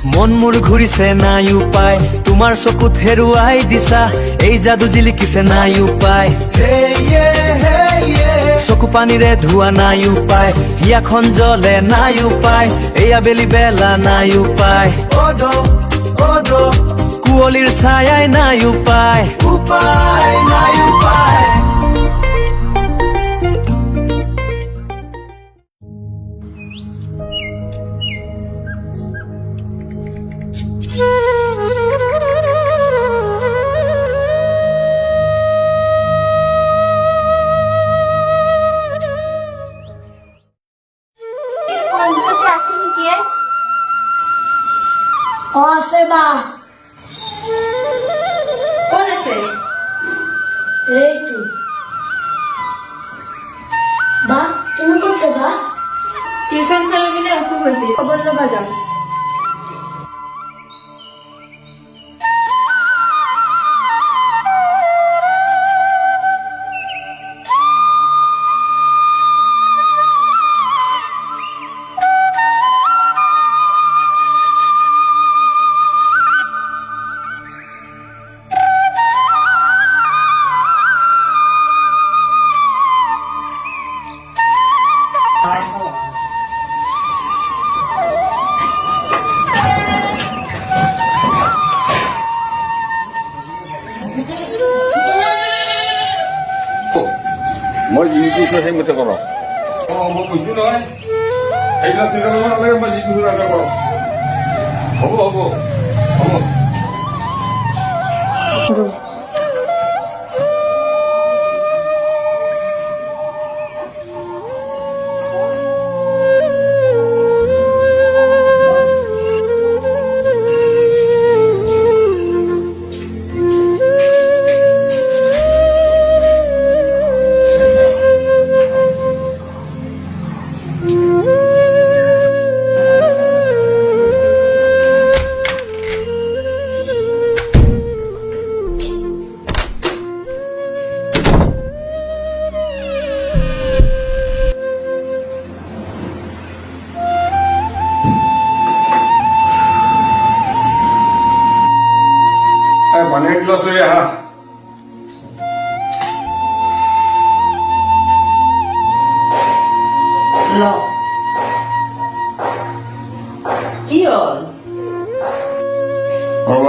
মন মোৰ ঘূৰিছে নাই উপায় তোমাৰ চকুত হেৰুৱাই দিছা এই যাদু জিলিকিছে নাই উপায় চকু পানীৰে ধোৱা নাই উপায় হিয়াখন জ্বলে নাই উপায় এই আবেলি বেলা নাই উপায় কুঁৱলীৰ ছায়াই নাই উপায় নাই উপায় আছে বা কোন আছে এইটো বা তুমি ক'ত যাবা টিউশন চলে মিলে অসুখ হয়েছে খবর লবা যাও মই যিটো সেইমতে কৰক মই কৈছো নহয় এইবিলাক চিন্তা কৰিব নালাগে মই যিটো ৰাজা কৰক হ'ব হ'ব হ'ব পানী এগিলাচ লৈ আহা কি হল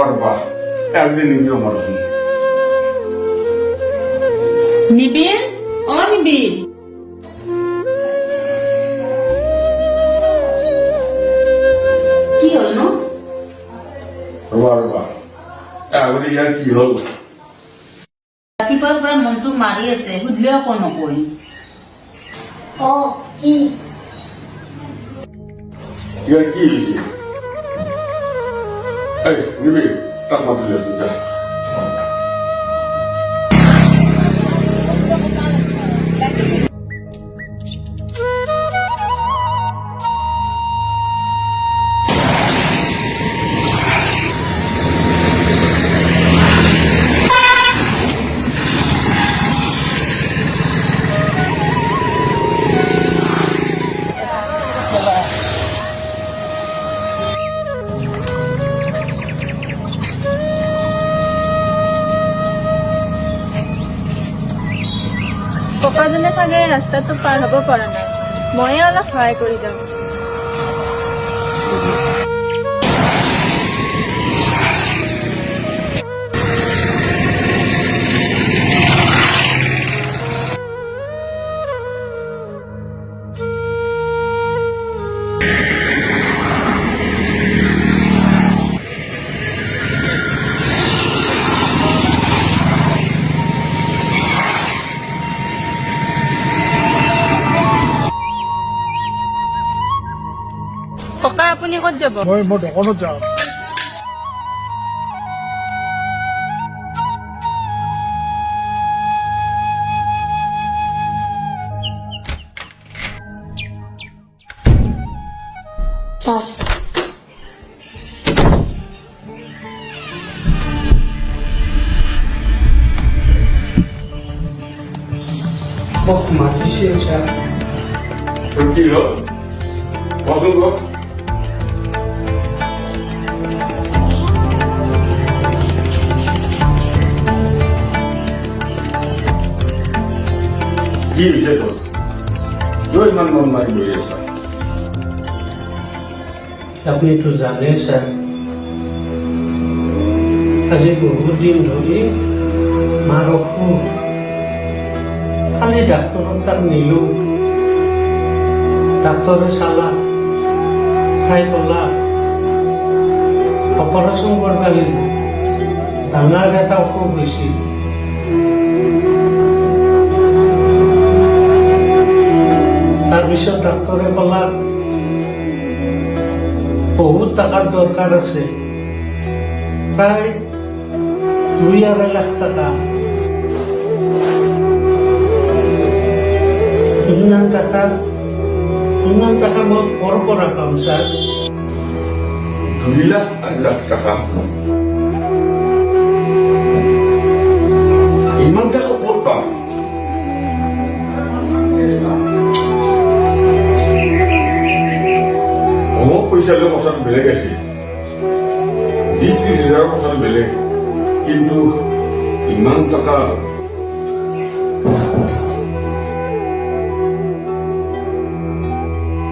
ৰবা একদিন নিবিও মাৰছি নিবিড় ও নিবিড় কি হল নো ৰবা আগতে ইয়াৰ কি হল ৰাতিপুৱাৰ পৰা মনটো মাৰি আছে সুধিলেও একো নকয় কি ইয়াৰ কি হৈছে এই নিবি তাক মাতি লৈ যা ককাজনে চাগে ৰাস্তাটো পাৰ হ'ব পৰা নাই ময়ে অলপ সহায় কৰি যাম ককা আপুনি ক'ত যাব মই দোকানত যাম তাত তোৰ কি হল কচোন ক কি হৈছে তোৰ তই ইমান মন মাৰি বহি আছা আপনি তো জানে স্যাৰ আজি বহুত দিন ধৰি মাৰ অসুখ খালি ডাক্তৰৰ তাত নিলো ডাক্তৰে চালা চাই কলা অপাৰেশ্যন কৰিব লাগিব ডাঙৰ এটা অসুখ হৈছিল তাৰপিছত ডাক্তৰে কলা বহুত টাকাৰ দৰকাৰ আছে প্ৰায় 2-2.5 লাখ টাকা ইমান টাকা মই কৰ পৰা পাম স্যার 2 লাখ 2.5 লাখ টাকা ইমান টাকা ক'ত পাম অমুক পইচা লৈ কথাটো বেলেগ আছিল 20-30 হাজাৰৰ কথাটো বেলেগ কিন্তু ইমান টকা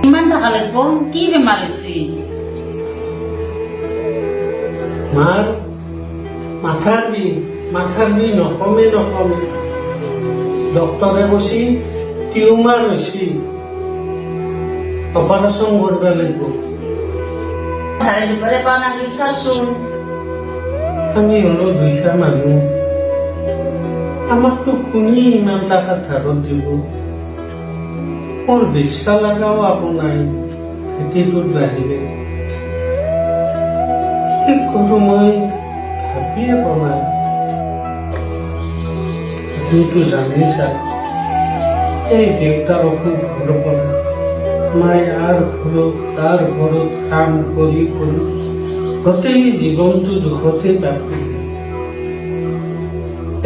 ইমান টাকা লাগব কি বেমাৰ হৈছে মাৰ মাথাৰ বিষ নকমে ডক্তৰে কৈছি টিউমাৰ হৈছে অপাৰেশ্যন কৰিব লাগিব ধাৰে দিবলে পাওঁ নাকি চাচোন আমি হলো দুইটা মানুহ আমাকতো কোনে ইমান টাকা ধাৰত দিব মোৰ বিচকা লগাও আপোনাৰ খেতিটোত বাঢ়িলে কি কৰো মই ভাবিয়ে পোৱা নাই আপুনিতো জানেই ছাৰ এই দেউতাৰ অসুখ ঘৰৰ পৰা মায়ে তাৰ ঘৰত কাম কৰি গোটেই জীৱনটো দুখতে বাকি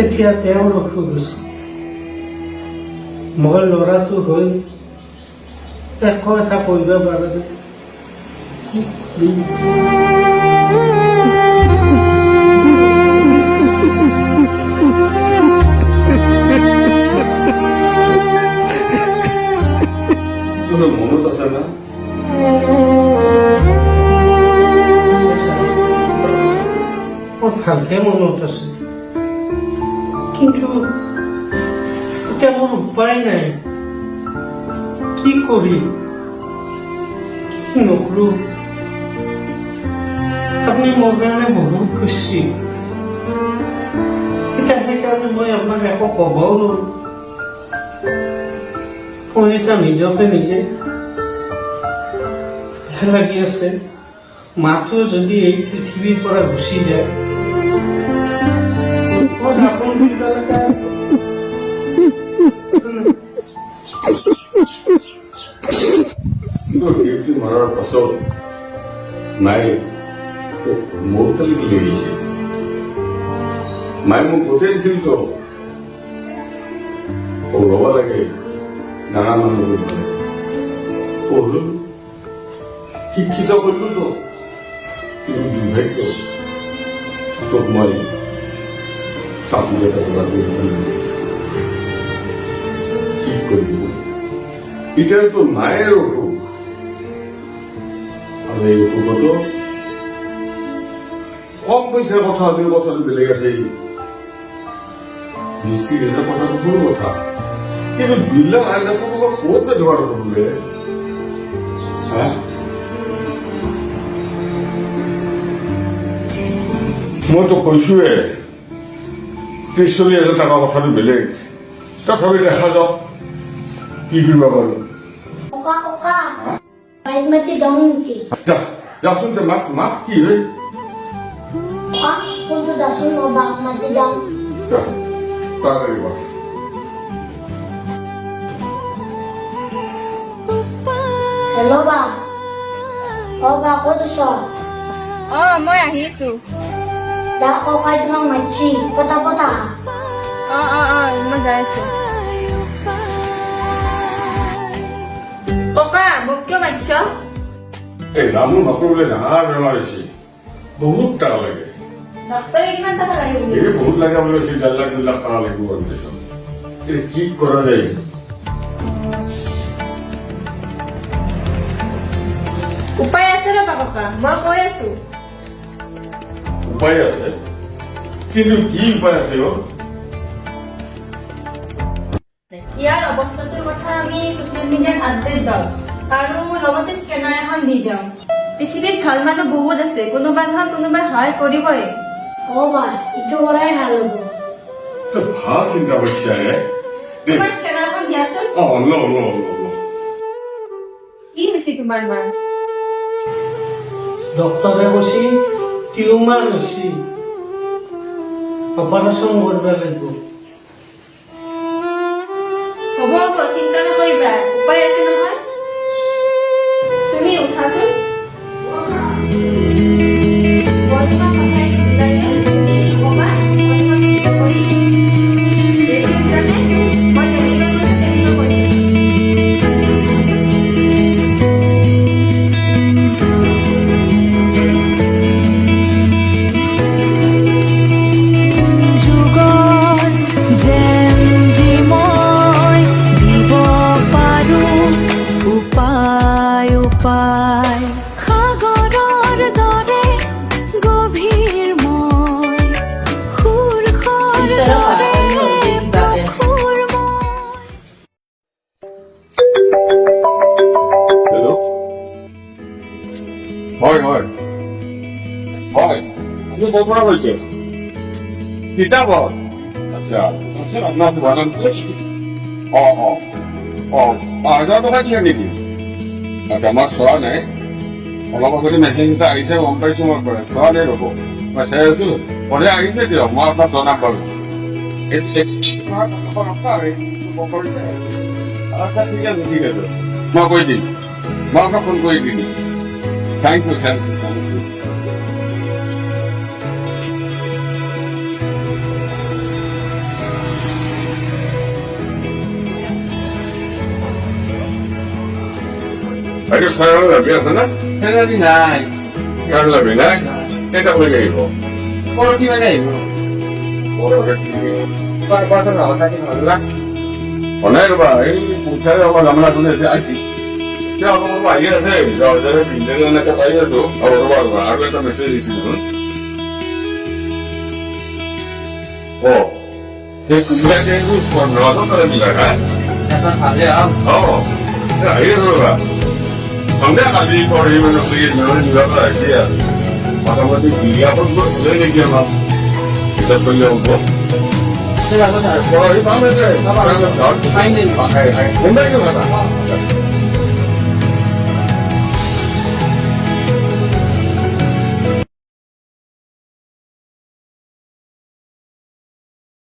এতিয়া তেওঁৰ অসুখ হৈছে মই ল'ৰাটো হৈ একো এটা কৰিব পৰা নাই কি কৰিম? তোৰ মনত আছে না মোৰ ভালকে মনত আছে কিন্তু এতিয়া মোৰ উপায় নাই কি কৰিম কি নকৰো আপুনি মোৰ কাৰণে বহুত খুচি এতিয়া সেইকাৰণে মই আপোনাক একো ক'বও নোৱাৰো মই এতিয়া নিজকে নিজে ভয় লাগি আছে মাথো যদি এই পৃথিৱীৰ পৰা গুচি যায় মই দাপোন দিব লগা তোৰ ডিউটি মৰাৰ পাছত মায়ে মোৰ কালি লৈ আহিছে মায়ে মোক পঠিয়াই দিছিল তো ৰ'ব লাগে নানা মানুহ পঢ়লো শিক্ষিত কৰিলো তো কিন্তু দুৰ্ভাগ্য তোক মই চাকৰি এটা কৰাটো কি কৰিব এতিয়া তোৰ মায়েৰ অসুখ আৰ এই অসুখতো কম পয়সাৰ কথা হলেও কথাটো বেলেগ আছে 20-30 হাজাৰ কথাটো সৰু কথা কিন্তু 2 লাখ 2.5 লাখ টকা ক'ত ব্যৱহাৰ কৰিলে মইতো কৈছোৱে 30-40 হাজাৰ টকা কথাটো বেলেগ তথাপি দেখা যাওক কি কৰিব পাৰো ককা বাইক মাতি যাওঁ নেকি যাচোন দে মাক কি হয় ককা কোনটো যাচোন মই বাক মাতি যাওঁ তাড়াতাড়ি বল হেল্ল' বা বা ক'ত আছ মই আহিছো দা ককাই তোমাক মাতিছি পতা মই যাই আছো ককা মোক কিয় মাতিছ এই ৰামু মাকৰ বোলে ডাঙৰ বেমাৰ হৈছে বহুত টকা লাগে ডাক্তৰে কিমান টকা লাগে বুলি এই বহুত লাগে বোলে 1.5 লাখ 2 লাখ টকা লাগিব অপাৰেশ্যন কি কৰা যায় উপায় আছে ৰ'বা ককা, মই কৈ আছো। উপায় আছে, কিন্তু কি উপায় আছে অ'? ইয়াৰ অৱস্থাটোৰ কথা আমি ছচিয়েল মিডিয়াত আপডেট দিওঁ আৰু লগতে স্কেনাৰ এখন দি দিওঁ। পৃথিৱীত ভাল মানুহ বহুত আছে, কোনোবা নহয় কোনোবাই সহায় কৰিবই। বা ইটো কৰাই ভাল হ'ব। তো ভাল চিন্তা কৰিছে দে। তোমাৰ স্কেনাৰখন দিয়াচোন। ল। কি হৈছে তোমাৰ মাৰ? ডক্টৰে কৈছে টিউমাৰ হৈছে, অপাৰেশ্যন কৰিব লাগিব। হ'ব হ'ব, চিন্তা নকৰিবা, উপায় আছে নহয়। তুমি উঠাচোন। মই তোমাক কথাই বুজাই দিম, তুমি ক'বা, মই তোমাক চিন্তা কৰিম। বেছি জানে, মই যেনেকৈ কৈছো তেনেকৈ কৰিম। যুগৰ যেন যি মই দিব পাৰোঁ উপায় উপায় সাগৰৰ দৰে গভীৰ মই সুৰ দৰে প্ৰখুৰ মই হেল্ল'? হয়। আপুনি ক'ৰ পৰা কৈছে? কিতাপত? আচ্ছা, আপোনাৰ দোকানত অ', 5,000 টকা দিয়ে নেকি? আচ্ছা, মই চোৱা নাই। অলপ আগতে মেছেজ এটা আহিছে, গম পাইছোঁ মই পৰা। চোৱা নাই ৰ'ব। মই চাই আছোঁ। পৰে আহিছে দিয়ক, মই আপোনাক জনাম বাৰু। আচ্ছা, ঠিক আছে। মই কৈ দিম। মই আপোনাক ফোন কৰি দিম। Thank you. Ayo sekarang lagi apa nak? Saya lagi naik. Sekarang lagi nak? Kita boleh ibu. Kalau di mana ibu? Orang kecil. Pak pasal nggak usah sih nggak. Mana itu pak? Ini pucara orang lama tu ni asyik. Siapa orang pak? Ia ada. Jauh dari pintar nak kata ia tu. Orang apa? Ada kita mesej di sini. Oh. Ini kuliah dia itu sekolah tu kalau bila kan? Dapat ada am. Oh. Ya, iya tu pak. Anda kali kau ini mana pergi mana juga tak dia. Macam-macam dia pun buat boleh dia mah. Bisa beli apa? Saya nggak tahu. Kalau ini mana je? Apa? Pakai. Mumbai ke mana?